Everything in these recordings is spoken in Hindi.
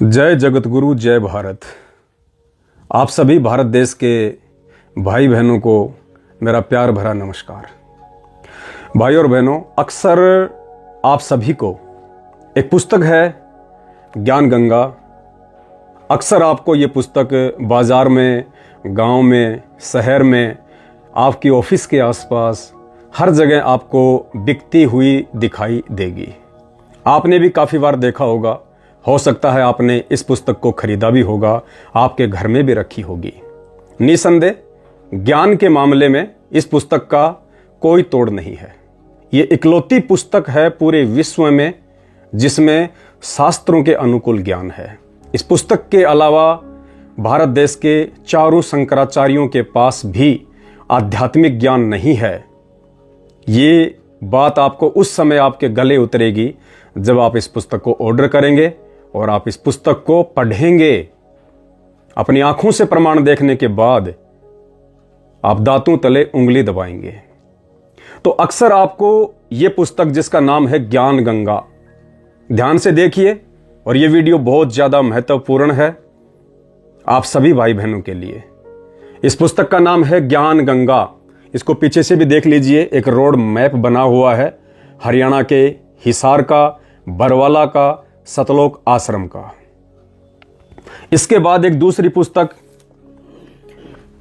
जय जगतगुरु, जय भारत। आप सभी भारत देश के भाई बहनों को मेरा प्यार भरा नमस्कार। भाई और बहनों, अक्सर आप सभी को एक पुस्तक है ज्ञान गंगा। अक्सर आपको ये पुस्तक बाज़ार में, गांव में, शहर में, आपकी ऑफिस के आसपास हर जगह आपको बिकती हुई दिखाई देगी। आपने भी काफ़ी बार देखा होगा, हो सकता है आपने इस पुस्तक को खरीदा भी होगा, आपके घर में भी रखी होगी। निसंदेह ज्ञान के मामले में इस पुस्तक का कोई तोड़ नहीं है। ये इकलौती पुस्तक है पूरे विश्व में जिसमें शास्त्रों के अनुकूल ज्ञान है। इस पुस्तक के अलावा भारत देश के चारों शंकराचार्यों के पास भी आध्यात्मिक ज्ञान नहीं है। ये बात आपको उस समय आपके गले उतरेगी जब आप इस पुस्तक को ऑर्डर करेंगे और आप इस पुस्तक को पढ़ेंगे। अपनी आंखों से प्रमाण देखने के बाद आप दांतों तले उंगली दबाएंगे। तो अक्सर आपको यह पुस्तक जिसका नाम है ज्ञान गंगा, ध्यान से देखिए और यह वीडियो बहुत ज्यादा महत्वपूर्ण है आप सभी भाई बहनों के लिए। इस पुस्तक का नाम है ज्ञान गंगा। इसको पीछे से भी देख लीजिए, एक रोड मैप बना हुआ है हरियाणा के हिसार का, बरवाला का, सतलोक आश्रम का। इसके बाद एक दूसरी पुस्तक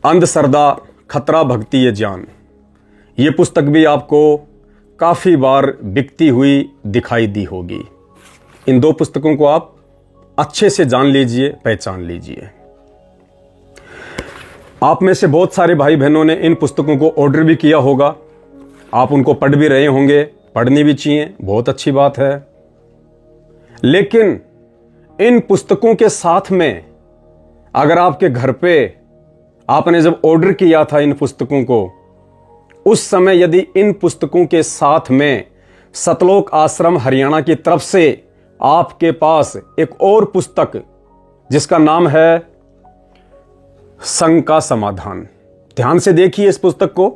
अंधश्रद्धा खतरा भक्ति ये ज्ञान। ये पुस्तक भी आपको काफी बार बिकती हुई दिखाई दी होगी। इन दो पुस्तकों को आप अच्छे से जान लीजिए, पहचान लीजिए। आप में से बहुत सारे भाई बहनों ने इन पुस्तकों को ऑर्डर भी किया होगा, आप उनको पढ़ भी रहे होंगे, पढ़नी भी चाहिए, बहुत अच्छी बात है। लेकिन इन पुस्तकों के साथ में अगर आपके घर पे आपने जब ऑर्डर किया था इन पुस्तकों को, उस समय यदि इन पुस्तकों के साथ में सतलोक आश्रम हरियाणा की तरफ से आपके पास एक और पुस्तक जिसका नाम है शंका समाधान, ध्यान से देखिए इस पुस्तक को,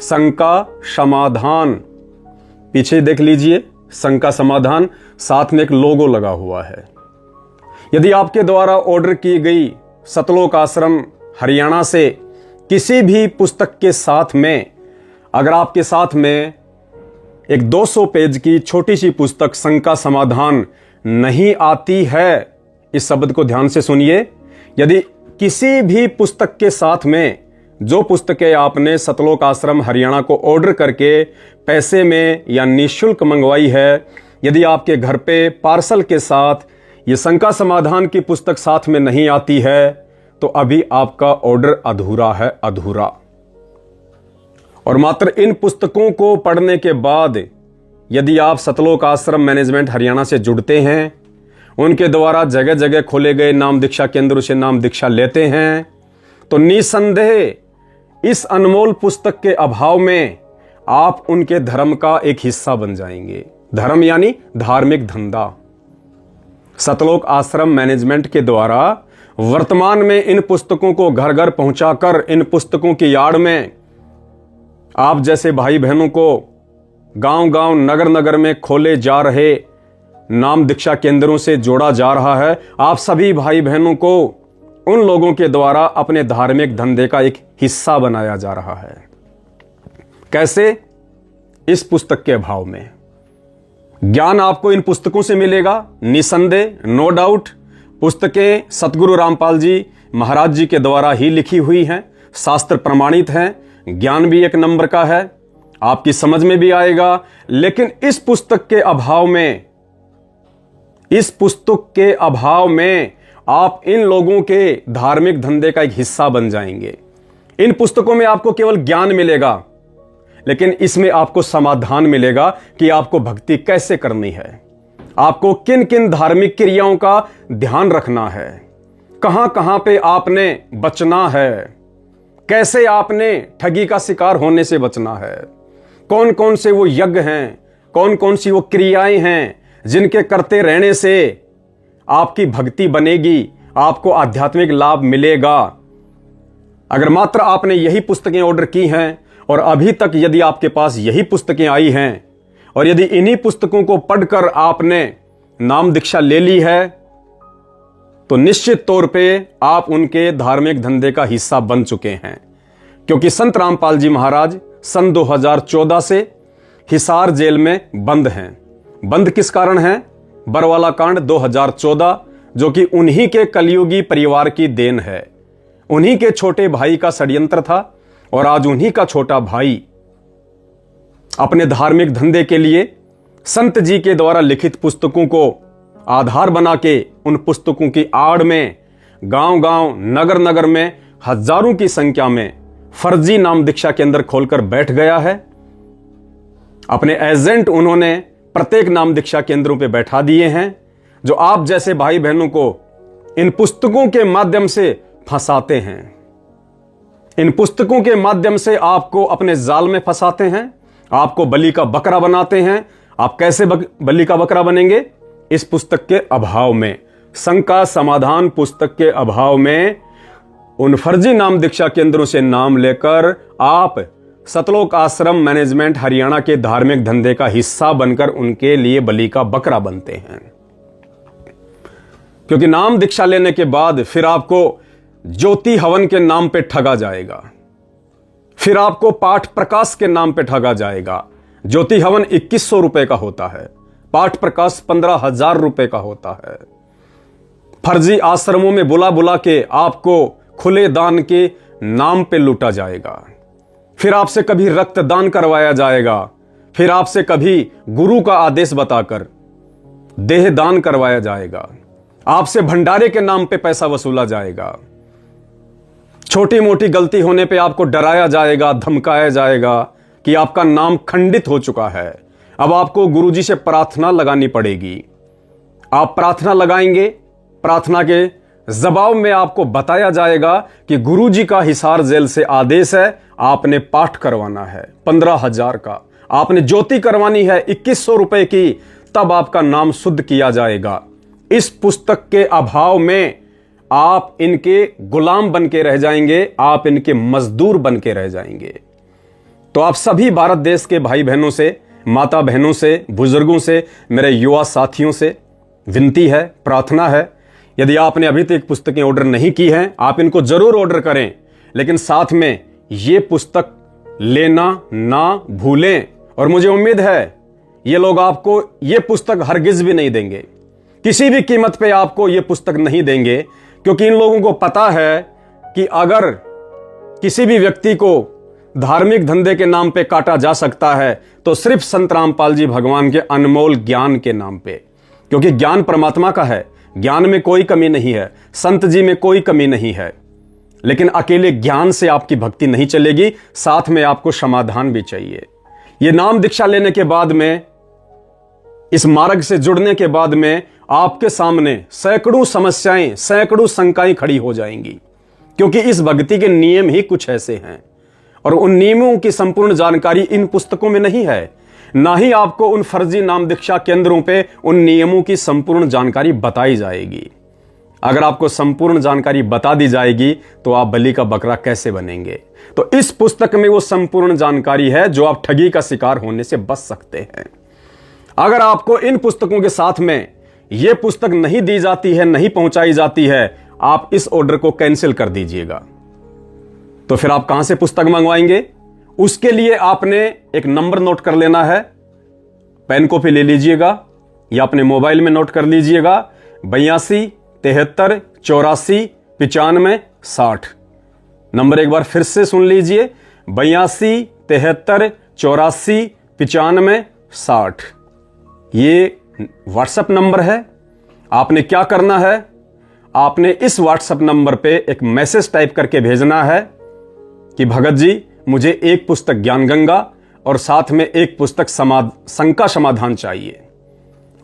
शंका समाधान, पीछे देख लीजिए, शंका समाधान, साथ में एक लोगो लगा हुआ है। यदि आपके द्वारा ऑर्डर की गई सतलोक आश्रम हरियाणा से किसी भी पुस्तक के साथ में अगर आपके साथ में एक 200 पेज की छोटी सी पुस्तक शंका समाधान नहीं आती है, इस शब्द को ध्यान से सुनिए, यदि किसी भी पुस्तक के साथ में जो पुस्तकें आपने सतलोक आश्रम हरियाणा को ऑर्डर करके पैसे में या निःशुल्क मंगवाई है, यदि आपके घर पे पार्सल के साथ ये शंका समाधान की पुस्तक साथ में नहीं आती है, तो अभी आपका ऑर्डर अधूरा है, अधूरा। और मात्र इन पुस्तकों को पढ़ने के बाद यदि आप सतलोक आश्रम मैनेजमेंट हरियाणा से जुड़ते हैं, उनके द्वारा जगह जगह खोले गए नाम दीक्षा केंद्रों से नाम दीक्षा लेते हैं, तो निसंदेह इस अनमोल पुस्तक के अभाव में आप उनके धर्म का एक हिस्सा बन जाएंगे। धर्म यानी धार्मिक धंधा। सतलोक आश्रम मैनेजमेंट के द्वारा वर्तमान में इन पुस्तकों को घर घर पहुंचाकर इन पुस्तकों की आड़ में आप जैसे भाई बहनों को गांव गांव, नगर नगर में खोले जा रहे नाम दीक्षा केंद्रों से जोड़ा जा रहा है। आप सभी भाई बहनों को उन लोगों के द्वारा अपने धार्मिक धंधे का एक हिस्सा बनाया जा रहा है। कैसे? इस पुस्तक के अभाव में। ज्ञान आपको इन पुस्तकों से मिलेगा, निसंदेह, नो डाउट। पुस्तकें सतगुरु रामपाल जी महाराज जी के द्वारा ही लिखी हुई हैं, शास्त्र प्रमाणित हैं, ज्ञान भी एक नंबर का है, आपकी समझ में भी आएगा। लेकिन इस पुस्तक के अभाव में, इस पुस्तक के अभाव में आप इन लोगों के धार्मिक धंधे का एक हिस्सा बन जाएंगे। इन पुस्तकों में आपको केवल ज्ञान मिलेगा, लेकिन इसमें आपको समाधान मिलेगा कि आपको भक्ति कैसे करनी है, आपको किन किन धार्मिक क्रियाओं का ध्यान रखना है, कहां कहां पे आपने बचना है, कैसे आपने ठगी का शिकार होने से बचना है, कौन कौन से वो यज्ञ हैं, कौन कौन सी वो क्रियाएं हैं जिनके करते रहने से आपकी भक्ति बनेगी, आपको आध्यात्मिक लाभ मिलेगा। अगर मात्र आपने यही पुस्तकें ऑर्डर की हैं और अभी तक यदि आपके पास यही पुस्तकें आई हैं और यदि इन्हीं पुस्तकों को पढ़कर आपने नाम दीक्षा ले ली है, तो निश्चित तौर पे आप उनके धार्मिक धंधे का हिस्सा बन चुके हैं, क्योंकि संत रामपाल जी महाराज सन 2014 से हिसार जेल में बंद हैं। बंद किस कारण हैं? बरवाला कांड 2014, जो कि उन्हीं के कलयुगी परिवार की देन है। उन्हीं के छोटे भाई का षड्यंत्र था और आज उन्हीं का छोटा भाई अपने धार्मिक धंधे के लिए संत जी के द्वारा लिखित पुस्तकों को आधार बना के उन पुस्तकों की आड़ में गांव-गांव, नगर-नगर में हजारों की संख्या में फर्जी नाम दीक्षा केंद्र खोलकर बैठ गया है। अपने एजेंट उन्होंने प्रत्येक नाम दीक्षा केंद्रों पे बैठा दिए हैं, जो आप जैसे भाई बहनों को इन पुस्तकों के माध्यम से फंसाते हैं। इन पुस्तकों के माध्यम से आपको अपने जाल में फंसाते हैं, आपको बलि का बकरा बनाते हैं। आप कैसे बलि का बकरा बनेंगे? इस पुस्तक के अभाव में, शंका समाधान पुस्तक के अभाव में उन फर्जी नाम दीक्षा केंद्रों से नाम लेकर आप सतलोक आश्रम मैनेजमेंट हरियाणा के धार्मिक धंधे का हिस्सा बनकर उनके लिए बलि का बकरा बनते हैं। क्योंकि नाम दीक्षा लेने के बाद फिर आपको ज्योति हवन के नाम पे ठगा जाएगा, फिर आपको पाठ प्रकाश के नाम पे ठगा जाएगा। ज्योति हवन 2100 रुपए का होता है, पाठ प्रकाश 15,000 रुपए का होता है। फर्जी आश्रमों में बुला बुला के आपको खुले दान के नाम पे लूटा जाएगा। फिर आपसे कभी रक्तदान करवाया जाएगा, फिर आपसे कभी गुरु का आदेश बताकर देह दान करवाया जाएगा, आपसे भंडारे के नाम पे पैसा वसूला जाएगा। छोटी मोटी गलती होने पे आपको डराया जाएगा, धमकाया जाएगा कि आपका नाम खंडित हो चुका है, अब आपको गुरुजी से प्रार्थना लगानी पड़ेगी। आप प्रार्थना लगाएंगे, प्रार्थना के जवाब में आपको बताया जाएगा कि गुरुजी का हिसार जेल से आदेश है, आपने पाठ करवाना है 15,000 का, आपने ज्योति करवानी है 2100 रुपए की, तब आपका नाम शुद्ध किया जाएगा। इस पुस्तक के अभाव में आप इनके गुलाम बन के रह जाएंगे, आप इनके मजदूर बन के रह जाएंगे। तो आप सभी भारत देश के भाई बहनों से, माता बहनों से, बुजुर्गों से, मेरे युवा साथियों से विनती है, प्रार्थना है, यदि आपने अभी तक पुस्तकें ऑर्डर नहीं की हैं, आप इनको जरूर ऑर्डर करें, लेकिन साथ में ये पुस्तक लेना ना भूलें। और मुझे उम्मीद है ये लोग आपको ये पुस्तक हरगिज भी नहीं देंगे, किसी भी कीमत पे आपको ये पुस्तक नहीं देंगे, क्योंकि इन लोगों को पता है कि अगर किसी भी व्यक्ति को धार्मिक धंधे के नाम पे काटा जा सकता है तो सिर्फ संत रामपाल जी भगवान के अनमोल ज्ञान के नाम पे, क्योंकि ज्ञान परमात्मा का है, ज्ञान में कोई कमी नहीं है, संत जी में कोई कमी नहीं है। लेकिन अकेले ज्ञान से आपकी भक्ति नहीं चलेगी, साथ में आपको समाधान भी चाहिए। ये नाम दीक्षा लेने के बाद में, इस मार्ग से जुड़ने के बाद में आपके सामने सैकड़ों समस्याएं, सैकड़ों शंकाएं खड़ी हो जाएंगी, क्योंकि इस भक्ति के नियम ही कुछ ऐसे हैं और उन नियमों की संपूर्ण जानकारी इन पुस्तकों में नहीं है, ना ही आपको उन फर्जी नाम दीक्षा केंद्रों पे उन नियमों की संपूर्ण जानकारी बताई जाएगी। अगर आपको संपूर्ण जानकारी बता दी जाएगी तो आप बलि का बकरा कैसे बनेंगे? तो इस पुस्तक में वो संपूर्ण जानकारी है जो आप ठगी का शिकार होने से बच सकते हैं। अगर आपको इन पुस्तकों के साथ में यह पुस्तक नहीं दी जाती है, नहीं पहुंचाई जाती है, आप इस ऑर्डर को कैंसिल कर दीजिएगा। तो फिर आप कहां से पुस्तक मंगवाएंगे? उसके लिए आपने एक नंबर नोट कर लेना है, पेन कॉपी ले लीजिएगा या अपने मोबाइल में नोट कर लीजिएगा, 82 73 84 95 60। नंबर एक बार फिर से सुन लीजिए, 82 73 84 95 60। ये व्हाट्सएप नंबर है। आपने क्या करना है? आपने इस व्हाट्सएप नंबर पे एक मैसेज टाइप करके भेजना है कि भगत जी मुझे एक पुस्तक ज्ञान गंगा और साथ में एक पुस्तक शंका समाधान चाहिए,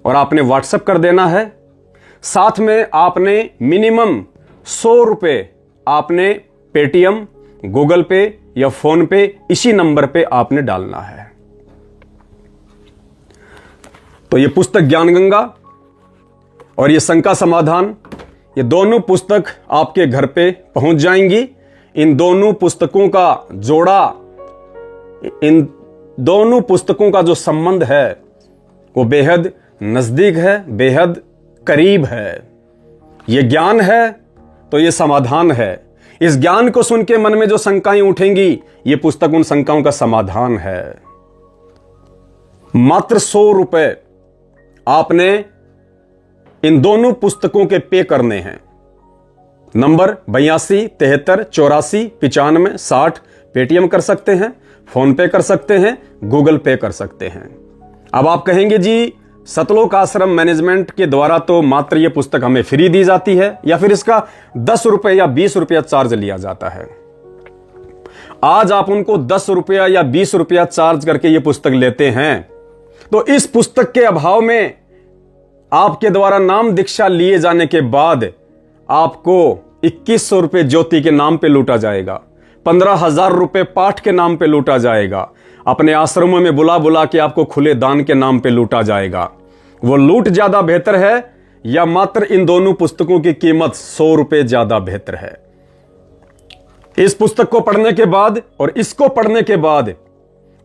और आपने व्हाट्सएप कर देना है। साथ में आपने मिनिमम 100 रुपए आपने पेटीएम, गूगल पे या फोन पे इसी नंबर पे आपने डालना है। तो ये पुस्तक ज्ञान गंगा और ये शंका समाधान, ये दोनों पुस्तक आपके घर पे पहुंच जाएंगी। इन दोनों पुस्तकों का जोड़ा, इन दोनों पुस्तकों का जो संबंध है वो बेहद नजदीक है, बेहद करीब है। ये ज्ञान है तो ये समाधान है। इस ज्ञान को सुन के मन में जो शंकाएं उठेंगी, ये पुस्तक उन शंकाओं का समाधान है। मात्र 100 रुपए आपने इन दोनों पुस्तकों के पे करने हैं। नंबर 82 73 84 95 60 पेटीएम कर सकते हैं, फोन पे कर सकते हैं, गूगल पे कर सकते हैं। अब आप कहेंगे जी सतलोक आश्रम मैनेजमेंट के द्वारा तो मात्र ये पुस्तक हमें फ्री दी जाती है, या फिर इसका 10 रुपए या 20 रुपया चार्ज लिया जाता है। आज आप उनको 10 रुपया या 20 रुपया चार्ज करके ये पुस्तक लेते हैं, तो इस पुस्तक के अभाव में आपके द्वारा नाम दीक्षा लिए जाने के बाद आपको 2100 रुपये ज्योति के नाम पे लूटा जाएगा, 15,000 रुपये पाठ के नाम पे लूटा जाएगा, अपने आश्रमों में बुला बुला के आपको खुले दान के नाम पे लूटा जाएगा। वो लूट ज्यादा बेहतर है या मात्र इन दोनों पुस्तकों की कीमत 100 रुपये ज्यादा बेहतर है? इस पुस्तक को पढ़ने के बाद और इसको पढ़ने के बाद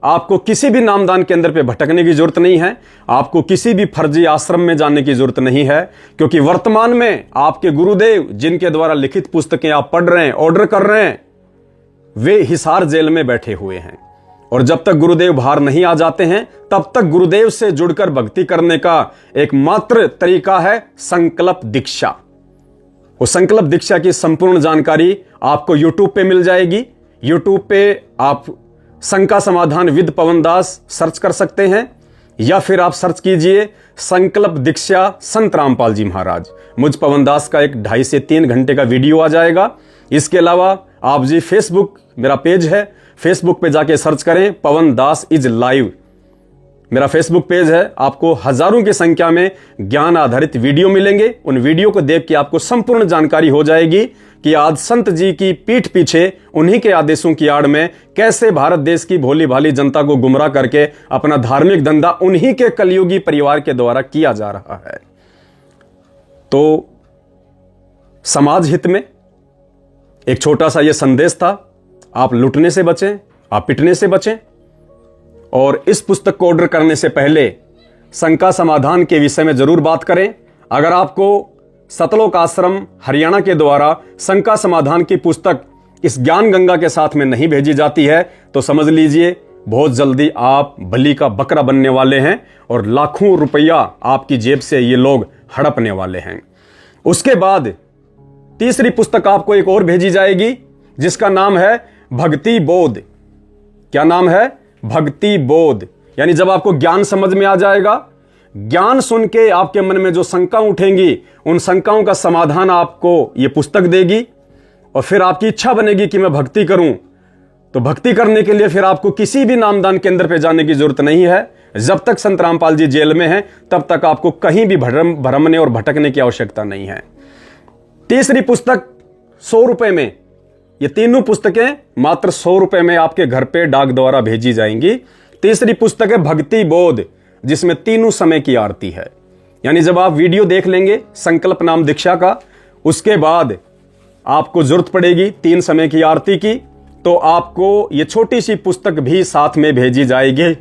आपको किसी भी नामदान केंद्र पे भटकने की जरूरत नहीं है, आपको किसी भी फर्जी आश्रम में जाने की जरूरत नहीं है, क्योंकि वर्तमान में आपके गुरुदेव जिनके द्वारा लिखित पुस्तकें आप पढ़ रहे हैं, ऑर्डर कर रहे हैं, वे हिसार जेल में बैठे हुए हैं। और जब तक गुरुदेव बाहर नहीं आ जाते हैं तब तक गुरुदेव से जुड़कर भक्ति करने का एकमात्र तरीका है संकल्प दीक्षा। वो संकल्प दीक्षा की संपूर्ण जानकारी आपको YouTube पे मिल जाएगी। YouTube पे आप शंका समाधान विद पवन दास सर्च कर सकते हैं, या फिर आप सर्च कीजिए संकल्प दीक्षा संत रामपाल जी महाराज। मुझ पवन दास का एक 2.5 से 3 घंटे का वीडियो आ जाएगा। इसके अलावा आप जी फेसबुक मेरा पेज है, फेसबुक पे जाके सर्च करें पवन दास इज लाइव, मेरा फेसबुक पेज है। आपको हजारों की संख्या में ज्ञान आधारित वीडियो मिलेंगे। उन वीडियो को देख के आपको संपूर्ण जानकारी हो जाएगी कि आज संत जी की पीठ पीछे उन्हीं के आदेशों की आड़ में कैसे भारत देश की भोली भाली जनता को गुमराह करके अपना धार्मिक धंधा उन्हीं के कलयुगी परिवार के द्वारा किया जा रहा है। तो समाज हित में एक छोटा सा यह संदेश था, आप लुटने से बचें, आप पिटने से बचें। और इस पुस्तक को ऑर्डर करने से पहले शंका समाधान के विषय में जरूर बात करें। अगर आपको सतलोक आश्रम हरियाणा के द्वारा शंका समाधान की पुस्तक इस ज्ञान गंगा के साथ में नहीं भेजी जाती है तो समझ लीजिए बहुत जल्दी आप बलि का बकरा बनने वाले हैं और लाखों रुपया आपकी जेब से ये लोग हड़पने वाले हैं। उसके बाद तीसरी पुस्तक आपको एक और भेजी जाएगी जिसका नाम है भक्ति बोध। क्या नाम है? भक्ति बोध। यानी जब आपको ज्ञान समझ में आ जाएगा, ज्ञान सुन के आपके मन में जो शंका उठेंगी उन शंकाओं का समाधान आपको यह पुस्तक देगी, और फिर आपकी इच्छा बनेगी कि मैं भक्ति करूं। तो भक्ति करने के लिए फिर आपको किसी भी नामदान केंद्र पे जाने की जरूरत नहीं है। जब तक संत रामपाल जी जेल में हैं तब तक आपको कहीं भी भ्रमने और भटकने की आवश्यकता नहीं है। तीसरी पुस्तक 100 रुपए में, ये तीनों पुस्तकें मात्र 100 रुपए में आपके घर पे डाक द्वारा भेजी जाएंगी। तीसरी पुस्तक है भक्ति बोध, जिसमें तीनों समय की आरती है। यानी जब आप वीडियो देख लेंगे संकल्प नाम दीक्षा का, उसके बाद आपको जरूरत पड़ेगी 3 समय की आरती की, तो आपको ये छोटी सी पुस्तक भी साथ में भेजी जाएगी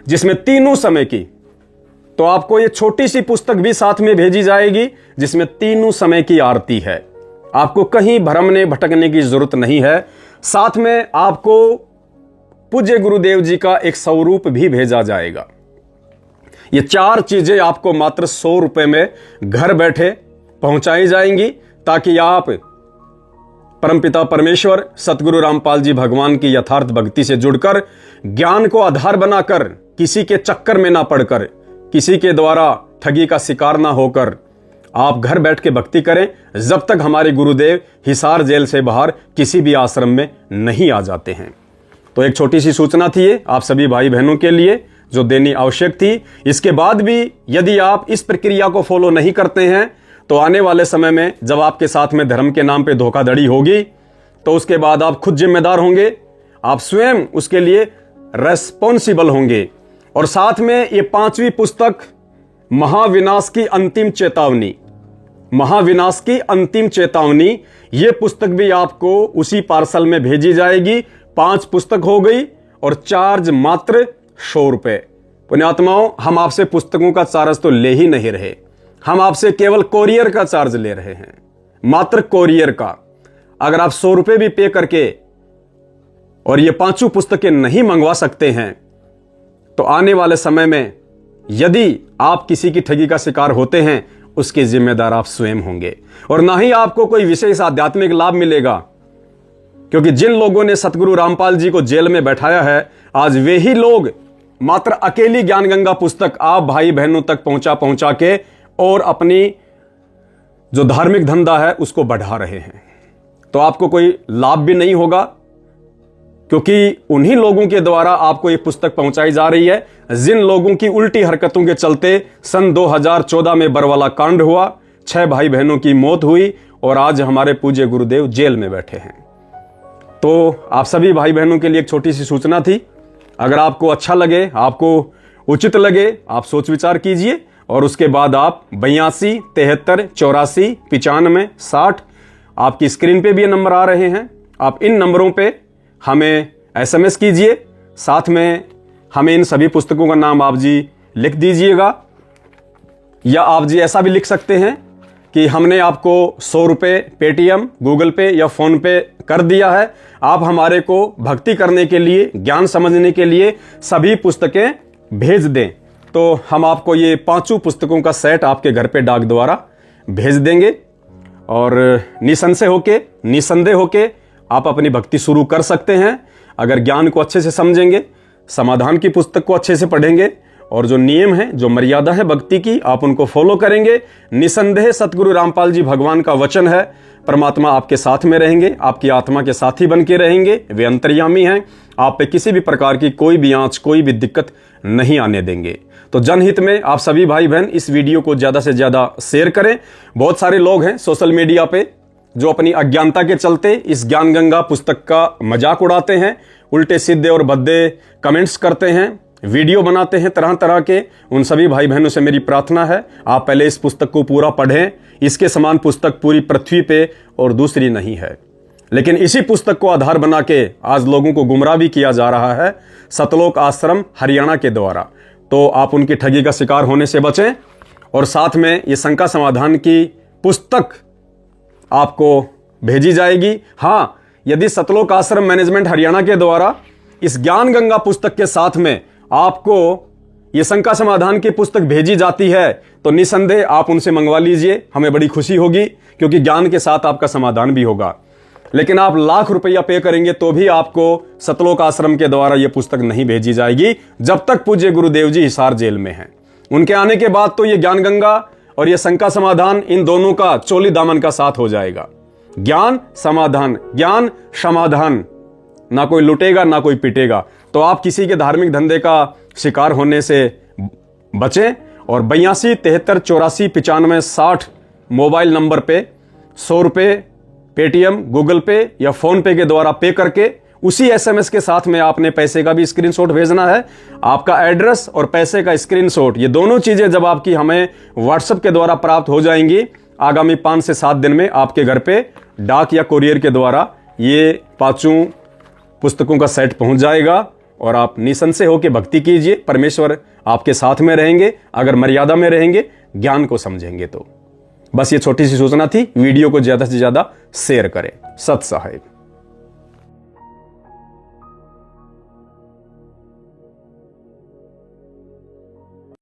जिसमें तीनों समय की, तो आपको ये छोटी सी पुस्तक भी साथ में भेजी जाएगी जिसमें तीनों समय की आरती है। आपको कहीं भ्रमने भटकने की जरूरत नहीं है। साथ में आपको पूज्य गुरुदेव जी का एक स्वरूप भी भेजा जाएगा। ये 4 चीजें आपको मात्र 100 रुपए में घर बैठे पहुंचाई जाएंगी, ताकि आप परमपिता परमेश्वर सतगुरु रामपाल जी भगवान की यथार्थ भक्ति से जुड़कर ज्ञान को आधार बनाकर, किसी के चक्कर में ना पड़कर, किसी के द्वारा ठगी का शिकार ना होकर आप घर बैठ के भक्ति करें, जब तक हमारे गुरुदेव हिसार जेल से बाहर किसी भी आश्रम में नहीं आ जाते हैं। तो एक छोटी सी सूचना थी आप सभी भाई बहनों के लिए जो देनी आवश्यक थी। इसके बाद भी यदि आप इस प्रक्रिया को फॉलो नहीं करते हैं तो आने वाले समय में जब आपके साथ में धर्म के नाम पे धोखाधड़ी होगी तो उसके बाद आप खुद जिम्मेदार होंगे, आप स्वयं उसके लिए रेस्पॉन्सिबल होंगे। और साथ में ये 5वीं पुस्तक महाविनाश की अंतिम चेतावनी, महाविनाश की अंतिम चेतावनी, ये पुस्तक भी आपको उसी पार्सल में भेजी जाएगी। 5 पुस्तक हो गई और चार्ज मात्र 100 रुपए। पुण्यात्माओं, हम आपसे पुस्तकों का चार्ज तो ले ही नहीं रहे, हम आपसे केवल कोरियर का चार्ज ले रहे हैं। मात्र कोरियर का। अगर आप 100 रुपए भी पे करके और ये 5 पुस्तकें नहीं मंगवा सकते हैं तो आने वाले समय में यदि आप किसी की ठगी का शिकार होते हैं उसके जिम्मेदार आप स्वयं होंगे, और ना ही आपको कोई विशेष आध्यात्मिक लाभ मिलेगा, क्योंकि जिन लोगों ने सतगुरु रामपाल जी को जेल में बैठाया है, आज वे ही लोग मात्र अकेली ज्ञान गंगा पुस्तक आप भाई बहनों तक पहुंचा के और अपनी जो धार्मिक धंधा है उसको बढ़ा रहे हैं। तो आपको कोई लाभ भी नहीं होगा, क्योंकि उन्हीं लोगों के द्वारा आपको ये पुस्तक पहुंचाई जा रही है जिन लोगों की उल्टी हरकतों के चलते सन 2014 में बरवाला कांड हुआ, 6 भाई बहनों की मौत हुई और आज हमारे पूज्य गुरुदेव जेल में बैठे हैं। तो आप सभी भाई बहनों के लिए एक छोटी सी सूचना थी। अगर आपको अच्छा लगे, आपको उचित लगे, आप सोच विचार कीजिए और उसके बाद आप 82 73 84 95 60, आपकी स्क्रीन पे भी ये नंबर आ रहे हैं, आप इन नंबरों पे हमें SMS कीजिए। साथ में हमें इन सभी पुस्तकों का नाम आप जी लिख दीजिएगा, या आप जी ऐसा भी लिख सकते हैं कि हमने आपको 100 रुपये पेटीएम, गूगल पे या फोन पे कर दिया है, आप हमारे को भक्ति करने के लिए, ज्ञान समझने के लिए सभी पुस्तकें भेज दें, तो हम आपको ये 5 पुस्तकों का सेट आपके घर पे डाक द्वारा भेज देंगे और निसंदेह होके आप अपनी भक्ति शुरू कर सकते हैं। अगर ज्ञान को अच्छे से समझेंगे, समाधान की पुस्तक को अच्छे से पढ़ेंगे और जो नियम है, जो मर्यादा है भक्ति की, आप उनको फॉलो करेंगे, निसंदेह सतगुरु रामपाल जी भगवान का वचन है, परमात्मा आपके साथ में रहेंगे, आपकी आत्मा के साथी बन के रहेंगे, वे अंतर्यामी हैं, आप पे किसी भी प्रकार की कोई भी आंच, कोई भी दिक्कत नहीं आने देंगे। तो जनहित में आप सभी भाई बहन इस वीडियो को ज्यादा से ज्यादा शेयर करें। बहुत सारे लोग हैं सोशल मीडिया पे जो अपनी अज्ञानता के चलते इस ज्ञान गंगा पुस्तक का मजाक उड़ाते हैं, उल्टे सीधे और भद्दे कमेंट्स करते हैं, वीडियो बनाते हैं तरह तरह के। उन सभी भाई बहनों से मेरी प्रार्थना है, आप पहले इस पुस्तक को पूरा पढ़ें। इसके समान पुस्तक पूरी पृथ्वी पे और दूसरी नहीं है। लेकिन इसी पुस्तक को आधार बना के आज लोगों को गुमराह भी किया जा रहा है सतलोक आश्रम हरियाणा के द्वारा। तो आप उनकी ठगी का शिकार होने से बचें। और साथ में ये शंका समाधान की पुस्तक आपको भेजी जाएगी। हाँ, यदि सतलोक आश्रम मैनेजमेंट हरियाणा के द्वारा इस ज्ञान गंगा पुस्तक के साथ में आपको ये शंका समाधान की पुस्तक भेजी जाती है तो निसंदेह आप उनसे मंगवा लीजिए, हमें बड़ी खुशी होगी, क्योंकि ज्ञान के साथ आपका समाधान भी होगा। लेकिन आप लाख रुपया पे करेंगे तो भी आपको सतलोक आश्रम के द्वारा यह पुस्तक नहीं भेजी जाएगी, जब तक पूज्य गुरुदेव जी हिसार जेल में हैं। उनके आने के बाद तो ये ज्ञान गंगा और ये शंका समाधान, इन दोनों का चोली दामन का साथ हो जाएगा। ज्ञान समाधान, ज्ञान समाधान, ना कोई लुटेगा ना कोई पिटेगा। तो आप किसी के धार्मिक धंधे का शिकार होने से बचें और 82 73 84 95 60 मोबाइल नंबर पे 100 रुपये पेटीएम, गूगल पे या फोन पे के द्वारा पे करके उसी SMS के साथ में आपने पैसे का भी स्क्रीनशॉट भेजना है। आपका एड्रेस और पैसे का स्क्रीनशॉट, ये दोनों चीजें जब आपकी हमें व्हाट्सएप के द्वारा प्राप्त हो जाएंगी, आगामी 5 से 7 दिन में आपके घर पे डाक या कुरियर के द्वारा ये 5 पुस्तकों का सेट पहुंच जाएगा और आप निसंशय होकर भक्ति कीजिए। परमेश्वर आपके साथ में रहेंगे अगर मर्यादा में रहेंगे, ज्ञान को समझेंगे तो। बस ये छोटी सी सूचना थी। वीडियो को ज्यादा से ज्यादा शेयर करें। सत साहिब।